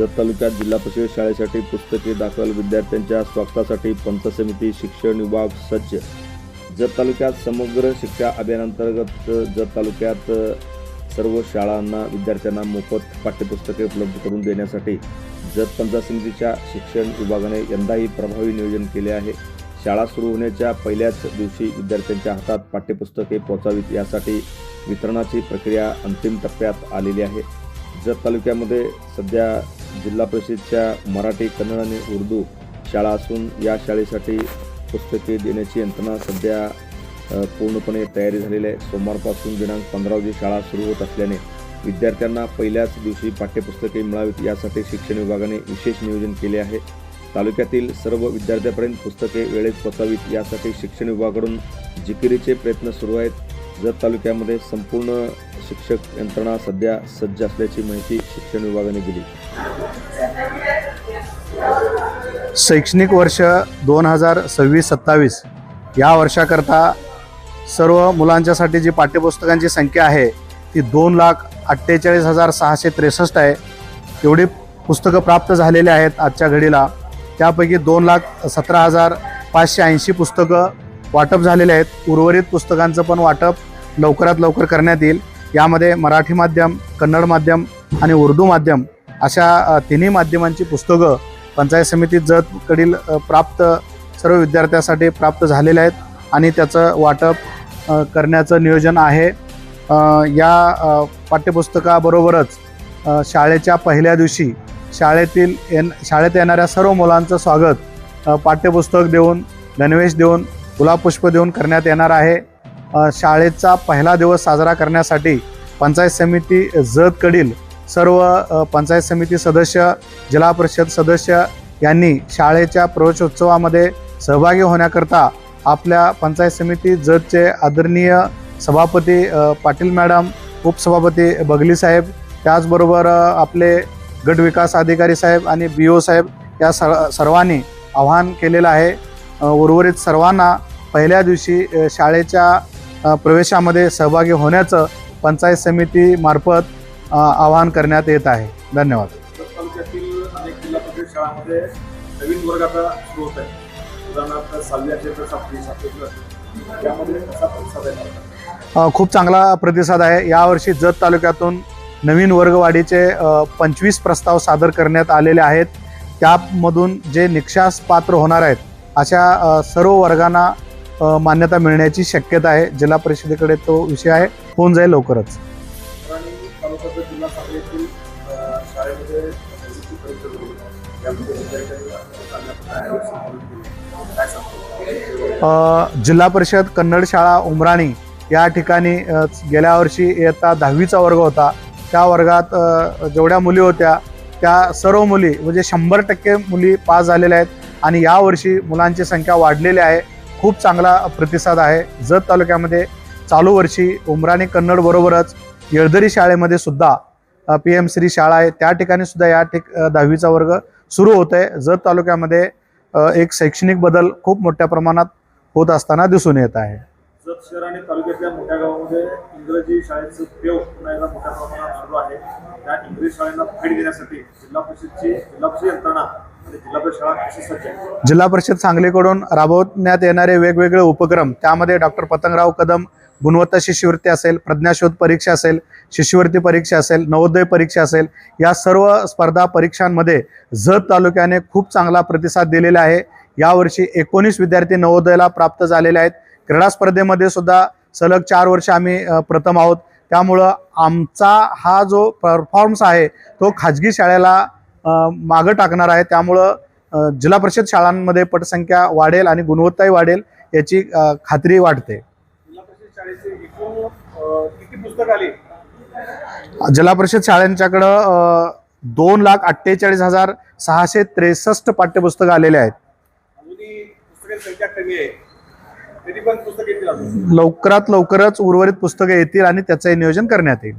जत तालुक्यात जिल्हा परिषद शाळेसाठी पुस्तके दाखल विद्यार्थ्यांच्या स्वागतासाठी पंचायत समिती शिक्षण विभाग सज्ज। जत तालुक्यात समग्र शिक्षा अभियानांतर्गत जत तालुक्यात सर्व शाळांना विद्यार्थ्यांना मोफत पाठ्यपुस्तके उपलब्ध करून देण्यासाठी जत पंचायत समितीच्या शिक्षण विभागाने यंदाही प्रभावी नियोजन केले आहे। शाळा सुरू होण्याच्या पहिल्याच दिवशी विद्यार्थ्यांच्या हातात पाठ्यपुस्तके पोहोचावीत यासाठी वितरणाची प्रक्रिया अंतिम टप्प्यात आलेली आहे। जत तालुक्यामध्ये सध्या जिल्हा परिषदेच्या मराठी, कन्नड आणि उर्दू शाळा असून या शाळेसाठी पुस्तके देण्याची यंत्रणा सध्या पूर्णपणे तयारी झालेली आहे। सोमवारपासून दिनांक 15 रोजी शाळा सुरू होत असल्याने विद्यार्थ्यांना पहिल्याच दिवशी पाठ्यपुस्तके मिळावीत यासाठी शिक्षण विभागाने विशेष नियोजन केले आहे। तालुक्यातील सर्व विद्यार्थ्यांपर्यंत पुस्तके वेळेत पोहोचावीत यासाठी शिक्षण विभागाकडून जिकिरीचे प्रयत्न सुरू आहेत। जत तालुक्यामध्ये संपूर्ण शिक्षक यंत्रणा सध्या सज्ज असल्याची माहिती शिक्षण विभागाने दिली। शैक्षणिक वर्ष 2026-27 या वर्षाकरता सर्व मुलांच्यासाठी जी पाठ्यपुस्तकांची संख्या आहे ती 2,48,663 आहे। एवढी पुस्तकं प्राप्त झालेली आहेत आजच्या घडीला। त्यापैकी 2,17,580 पुस्तकं वाटप झालेले आहेत। उर्वरित पुस्तकांचं पण वाटप लवकरात लवकर करण्यात येईल। यामध्ये मराठी माध्यम, कन्नड माध्यम आणि उर्दू माध्यम अशा तिन्ही माध्यमांची पुस्तकं पंचायत समिती जतकडील प्राप्त सर्व विद्यार्थ्यांसाठी प्राप्त झालेले आहेत आणि त्याचं वाटप करण्याचं नियोजन आहे। या पाठ्यपुस्तकाबरोबरच शाळेच्या पहिल्या दिवशी शाळेत येणाऱ्या सर्व मुलांचं स्वागत पाठ्यपुस्तक देऊन, गणवेश देऊन, गुलाबपुष्प देऊन करण्यात येणार आहे। शाळेचा पहिला दिवस साजरा करण्यासाठी पंचायत समिती जतकडील सर्व पंचायत समिती सदस्य, जिल्हा परिषद सदस्य यांनी शाळेच्या प्रवेशोत्सवामध्ये सहभागी होण्याकरता आपल्या पंचायत समिती जतचे आदरणीय सभापती पाटील मॅडम, उपसभापती बगली साहेब, त्याचबरोबर आपले गट विकास अधिकारी साहेब आणि BO साहेब या सर्वांनी आवाहन केलेलं आहे। उर्वरित सर्वांना पहिल्या दिवशी शाळेच्या प्रवेशामध्ये सहभागी होण्याचं पंचायत समितीमार्फत आवाहन करण्यात येत आहे। धन्यवाद। तालुक्यातील अनेक जिल्हा परिषद शाळांमध्ये नवीन वर्ग आता सुरू होत आहे। उदाहरणार्थ 6वी ते 7वी यामध्ये कसा प्रतिसाद आहे? खूप चांगला प्रतिसाद आहे। यावर्षी जत तालुक्यातून नवीन वर्गवाढीचे 25 प्रस्ताव सादर करण्यात आलेले आहेत। त्यामधून जे निकषास पात्र होणार आहेत अशा सर्व वर्गांना मान्यता मिळण्याची शक्यता आहे। जिल्हा परिषदेकडे तो विषय आहे, होऊन जाईल लवकरच। जिल्हा परिषद कन्नड शाळा उमराणी या ठिकाणी गेल्या वर्षी इयत्ता 10वीचा वर्ग होता। त्या वर्गात जेवढ्या मुली होत्या त्या सर्व मुली म्हणजे 100% मुली पास झालेल्या आहेत आणि यावर्षी मुलांची संख्या वाढलेली आहे। खूप चांगला प्रतिसाद आहे। जत तालुक्यामध्ये चालू वर्षी उमराणी कन्नड बरोबरच येळदरी शाळेमध्ये सुद्धा PM श्री शाळा आहे, त्या ठिकाणी सुद्धा 10वीचा वर्ग सुरू होत आहे। जत तालुक्यामध्ये एक शैक्षणिक बदल खूप मोठ्या प्रमाणात होत असताना दिसून येत आहे। जत शहर आणि तालुक्यातल्या मोठ्या गावामध्ये इंग्रजी शाळेचं उपयोग पुन्हा एकदा मोठ्या प्रमाणात सुरू आहे। त्या इंग्रजी शाळांना भेट देण्यासाठी जिल्हा परिषद यंत्रणा आणि जिल्हा परिषद शाळा कशी सज्ज आहे? जिल्हा परिषद सांगलीकडून राबवण्यात येणारे वेगवेगळे उपक्रम, त्यामध्ये डॉक्टर पतंगराव कदम गुणवत्ता शिष्यवृत्ती असेल, प्रज्ञाशोध परीक्षा असेल, शिष्यवृत्ती परीक्षा असेल, नवोदय परीक्षा असेल, या सर्व स्पर्धा परीक्षांमध्ये जत तालुक्याने खूप चांगला प्रतिसाद दिलेला आहे। यावर्षी 19 विद्यार्थी नवोदयाला प्राप्त झालेले आहेत। क्रीडा स्पर्धेमध्ये सुद्धा सलग 4 वर्ष आम्ही प्रथम आहोत। त्यामुळं आमचा हा जो परफॉर्मन्स आहे तो खाजगी शाळेला मागं टाकणार आहे। त्यामुळं जिल्हा परिषद शाळांमध्ये पटसंख्या वाढेल आणि गुणवत्ताही वाढेल याची खात्री वाटते। जिल्हा परिषद शाळेचे एकूण किती पुस्तक आली? जिल्हा परिषद शाळांच्याकडं 2,48,663 पाठ्यपुस्तकं आलेले आहेत। अजूनही पुस्तकांची संख्या कमी आहे, तरी पण पुस्तके येतील अजून? लवकरात लवकरच उर्वरित पुस्तके येतील आणि त्याचे नियोजन करण्यात येईल।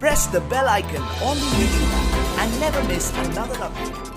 Press the bell icon on the YouTube and never miss another update.